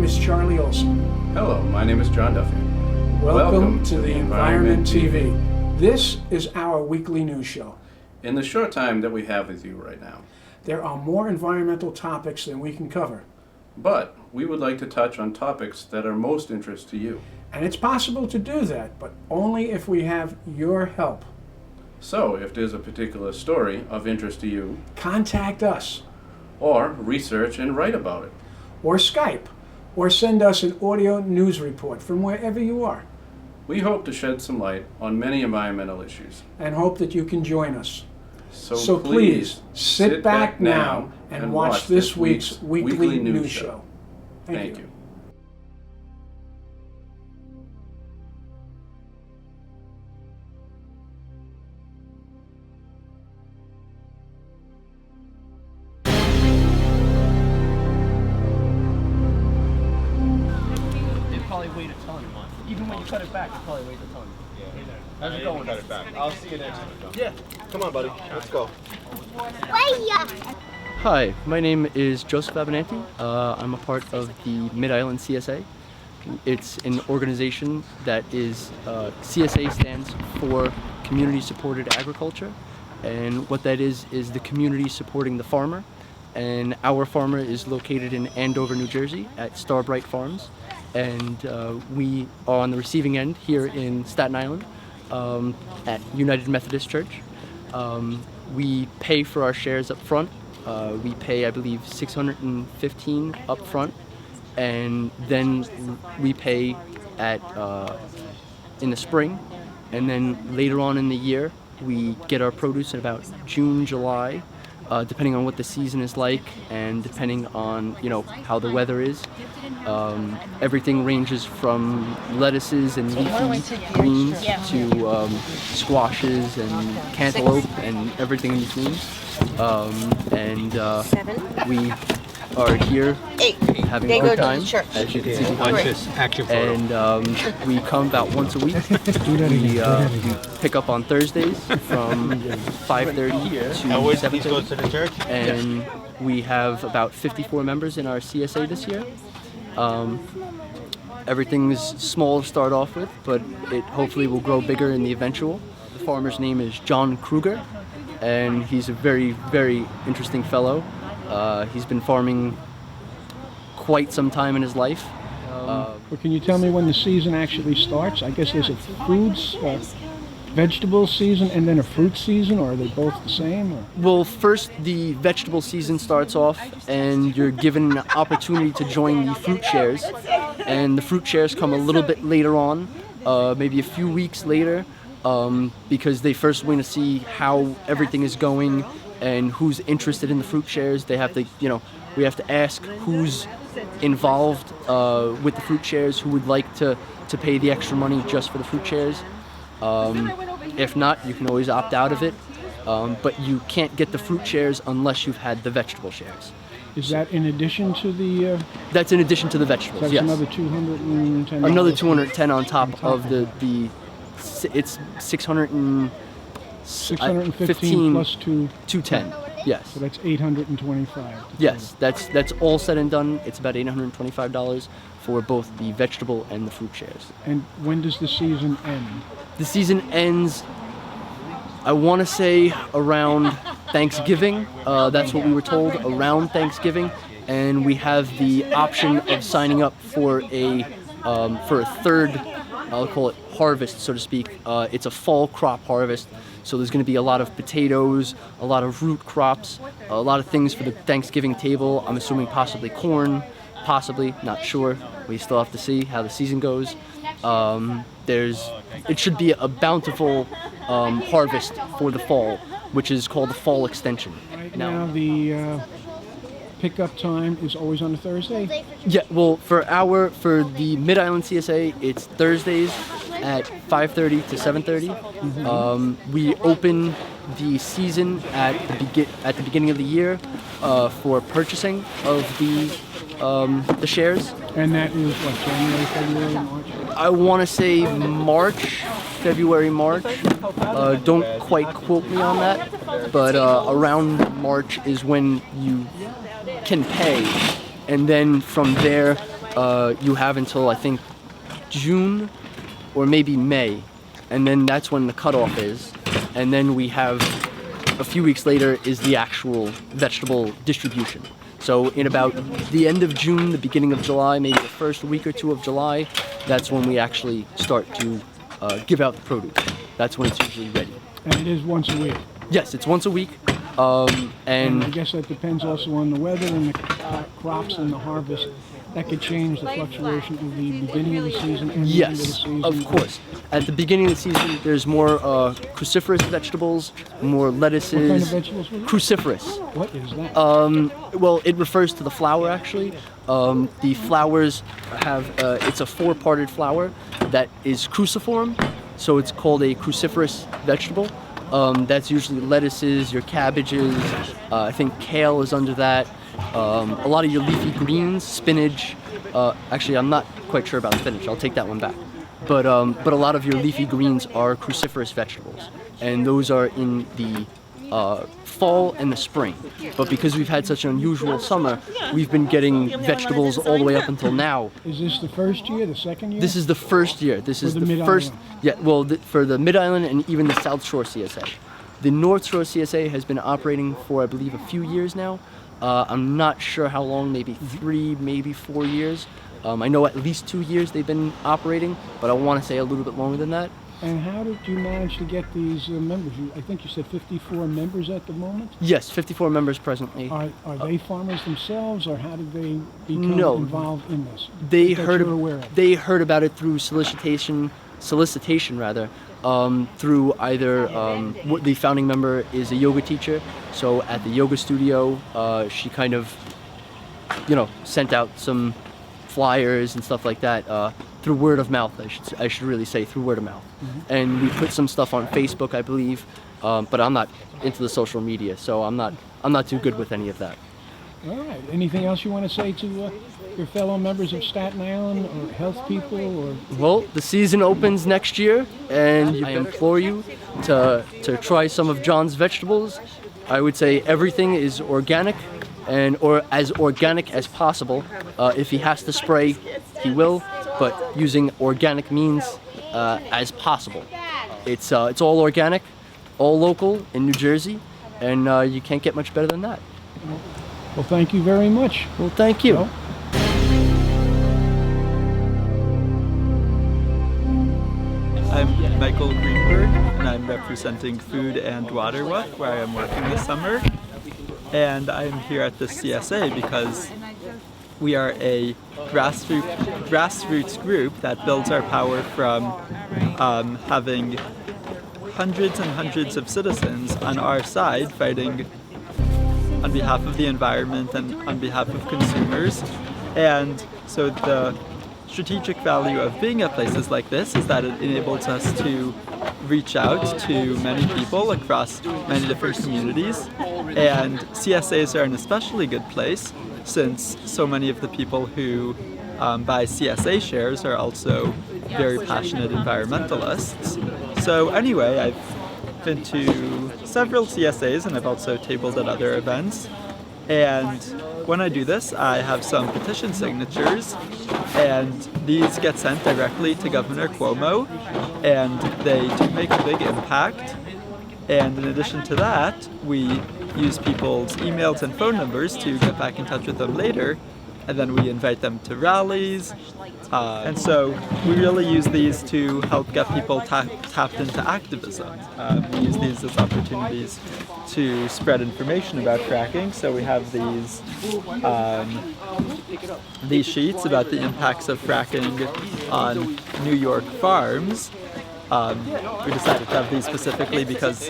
is Charlie Olson. Hello, my name is John Duffy. Welcome to the Environment TV. This is our weekly news show. In the short time that we have with you right now, there are more environmental topics than we can cover. But we would like to touch on topics that are most interest to you. And it's possible to do that, but only if we have your help. So, if there's a particular story of interest to you, contact us. Or research and write about it. Or Skype. Or send us an audio news report from wherever you are. We hope to shed some light on many environmental issues. And hope that you can join us. So please sit back now and watch this week's weekly news show. Thank you. Probably weighed a ton. Even when you cut it back, it probably weighs a ton. Yeah. How's it going? Cut it back. I'll see you next time. Yeah. Come on, buddy. Let's go. Hi, my name is Joseph Abernante. I'm a part of the Mid-Island CSA. It's an organization that is, CSA stands for Community Supported Agriculture. And what that is the community supporting the farmer. And our farmer is located in Andover, New Jersey at Starbright Farms. And we are on the receiving end here in Staten Island at United Methodist Church. We pay for our shares up front. We pay, I believe, $615 up front, and then we pay in the spring, and then later on in the year we get our produce in about June, July. Depending on what the season is like and depending on, how the weather is. Everything ranges from lettuces and leafy greens to squashes and cantaloupe and everything in between. We are here having a good time, as you can see behind us. And we come about once a week. We pick up on Thursdays from 5:30 to 7:30. And we have about 54 members in our CSA this year. Everything's small to start off with, but it hopefully will grow bigger in the eventual. The farmer's name is John Kruger, and he's a very, very interesting fellow. He's been farming quite some time in his life. Well, can you tell me when the season actually starts? I guess there's a vegetable season and then a fruit season, or are they both the same? Or? Well, first the vegetable season starts off and you're given an opportunity to join the fruit shares. And the fruit shares come a little bit later on, maybe a few weeks later, because they first want to see how everything is going and who's interested in the fruit shares. They have to, we have to ask who's involved with the fruit shares, who would like to pay the extra money just for the fruit shares. If not, you can always opt out of it, but you can't get the fruit shares unless you've had the vegetable shares. Is that in addition to the... That's in addition to the vegetables, that's yes. Another $210? Another $210 of the it's 615 plus 210. Yes. So that's $825. Yes, that's all said and done. It's about $825 for both the vegetable and the fruit shares. And when does the season end? The season ends, I want to say, around Thanksgiving. That's what we were told, around Thanksgiving. And we have the option of signing up for a third, I'll call it harvest, so to speak. It's a fall crop harvest. So there's going to be a lot of potatoes, a lot of root crops, a lot of things for the Thanksgiving table. I'm assuming possibly corn, possibly, not sure. We still have to see how the season goes. It should be a bountiful harvest for the fall, which is called the fall extension. Right now the pickup time is always on a Thursday? Yeah, well, for the Mid-Island CSA, it's Thursdays at 5:30 to 7:30. We open the season at the beginning of the year for purchasing of the shares. And that is what, January, February, March? I want to say February, March. Don't quite quote me on that, but around March is when you can pay, and then from there you have until I think June or maybe May, and then that's when the cutoff is. And then we have a few weeks later is the actual vegetable distribution. So in about the end of June, the beginning of July, maybe the first week or two of July, that's when we actually start to give out the produce. That's when it's usually ready. And it is once a week. Yes, it's once a week. And And I guess that depends also on the weather and the crops and the harvest. That could change the fluctuation of the beginning of the season and the end of the yes, season. of course. At the beginning of the season, there's more cruciferous vegetables, more lettuces. What kind of vegetables was it? Cruciferous. What is that? Well, it refers to the flower actually. The flowers have, it's a four-parted flower that is cruciform, so it's called a cruciferous vegetable. That's usually lettuces, your cabbages, I think kale is under that. A lot of your leafy greens, spinach. Actually, I'm not quite sure about spinach. I'll take that one back. But a lot of your leafy greens are cruciferous vegetables, and those are in the fall and the spring. But because we've had such an unusual summer, we've been getting vegetables all the way up until now. Is this the first year, the second year? This is the first year. This is the the Mid-Island? first. Yeah, well, for the Mid-Island and even the South Shore CSA. The North Shore CSA has been operating for, I believe, a few years now. I'm not sure how long, maybe 3, maybe 4 years. I know at least 2 years they've been operating, but I want to say a little bit longer than that. And how did you manage to get these members? I think you said 54 members at the moment? Yes, 54 members presently. Are they farmers themselves, or how did they become No. involved in this? They That heard you're aware of? they heard about it through solicitation rather, through either the founding member is a yoga teacher, so at the yoga studio she kind of sent out some flyers and stuff like that through word of mouth. I should really say through word of mouth. And we put some stuff on Facebook, I believe, but I'm not into the social media, so I'm not too good with any of that. All right. Anything else you want to say to your fellow members of Staten Island, or health people, or? Well, the season opens next year, and I implore you to try some of John's vegetables. I would say everything is organic, or as organic as possible. If he has to spray, he will, but using organic means as possible. It's all organic, all local in New Jersey, and you can't get much better than that. Well, thank you very much. Well, thank you. Well, I'm Michael Greenberg, and I'm representing Food and Water Work, where I am working this summer. And I'm here at the CSA because we are a grassroots group that builds our power from having hundreds and hundreds of citizens on our side fighting on behalf of the environment and on behalf of consumers. And so the strategic value of being at places like this is that it enables us to reach out to many people across many different communities. And CSAs are an especially good place since so many of the people who buy CSA shares are also very passionate environmentalists. So anyway, I've been to several CSAs and I've also tabled at other events. And when I do this, I have some petition signatures, and these get sent directly to Governor Cuomo, and they do make a big impact. And in addition to that, we use people's emails and phone numbers to get back in touch with them later, and then we invite them to rallies. And so we really use these to help get people tapped into activism. We use these as opportunities to spread information about fracking. So we have these sheets about the impacts of fracking on New York farms. We decided to have these specifically because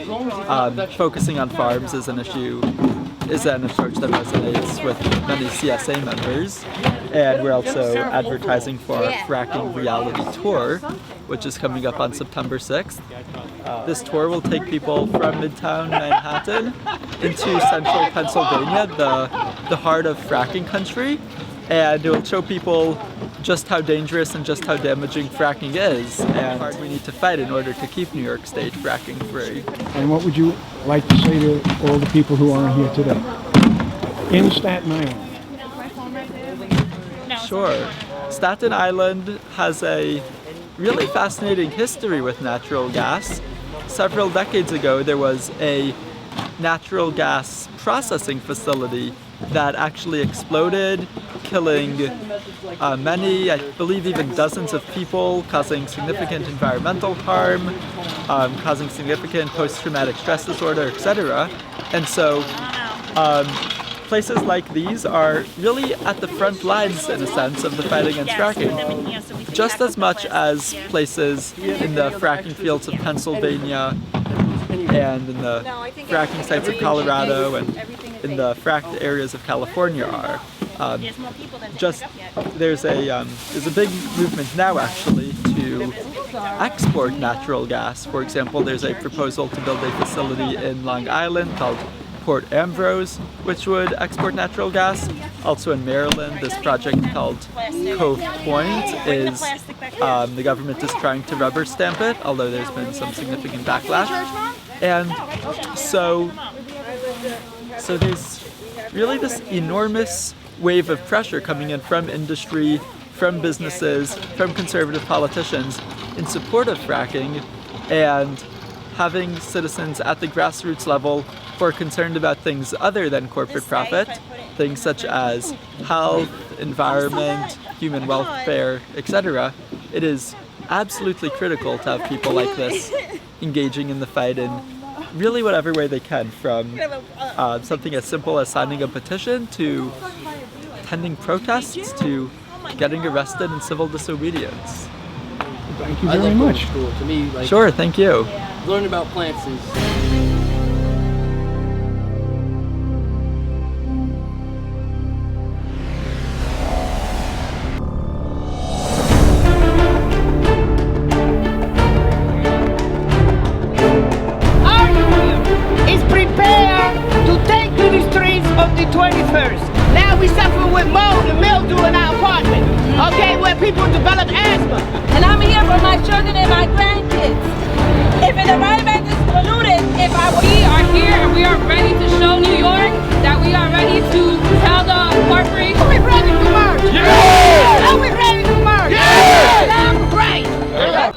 focusing on farms is an approach that resonates with many CSA members. And we're also advertising for our Fracking Reality Tour, which is coming up on September 6th. This tour will take people from Midtown Manhattan into central Pennsylvania, the heart of fracking country. And it will show people just how dangerous and just how damaging fracking is, and we need to fight in order to keep New York State fracking free. And what would you like to say to all the people who are here today in Staten Island? Sure. Staten Island has a really fascinating history with natural gas. Several decades ago, there was a natural gas processing facility that actually exploded, killing many, I believe even dozens of people, causing significant environmental harm, causing significant post-traumatic stress disorder, etc. And so places like these are really at the front lines, in a sense, of the fight against fracking. Just as much as places in the fracking fields of Pennsylvania and in the fracking sites of Colorado and in the fracked areas of California are. There's a big movement now actually to export natural gas. For example, there's a proposal to build a facility in Long Island called Port Ambrose, which would export natural gas. Also in Maryland, this project called Cove Point is, the government is trying to rubber stamp it, although there's been some significant backlash. And so there's really this enormous wave of pressure coming in from industry, from businesses, from conservative politicians in support of fracking, and having citizens at the grassroots level who are concerned about things other than corporate profit, things such as health, environment, human welfare, etc. It is absolutely critical to have people like this engaging in the fight in really whatever way they can, from something as simple as signing a petition to attending protests to getting arrested in civil disobedience. Thank you very much. School. To me, like, Sure, thank you. learning about plants is is prepared to take to the streets of the 21st. Now we suffer with mold and mildew in our apartment, okay, where people develop asthma. And I'm here for my children and my grandkids. If an environment is polluted, we are here and we are ready to show New York that we are ready to tell the corporate. Are we ready to march? Yeah! Are we ready to march? Yeah! That's great.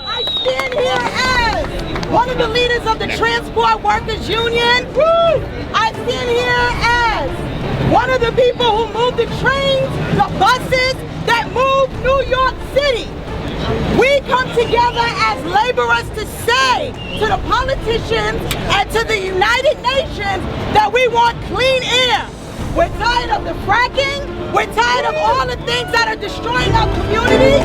I stand here as one of the leaders of the Transport Workers Union. I stand here as one of the people who move the trains, the buses that move New York City. We come together as laborers to say to the politicians and to the United Nations that we want clean air. We're tired of the fracking. We're tired of all the things that are destroying our communities.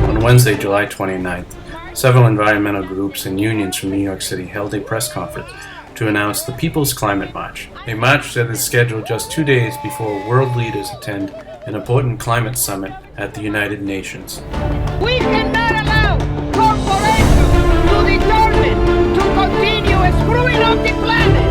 On Wednesday, July 29th, several environmental groups and unions from New York City held a press conference to announce the People's Climate March, a march that is scheduled just 2 days before world leaders attend an important climate summit at the United Nations. We cannot allow corporations to determine to continue screwing up the planet.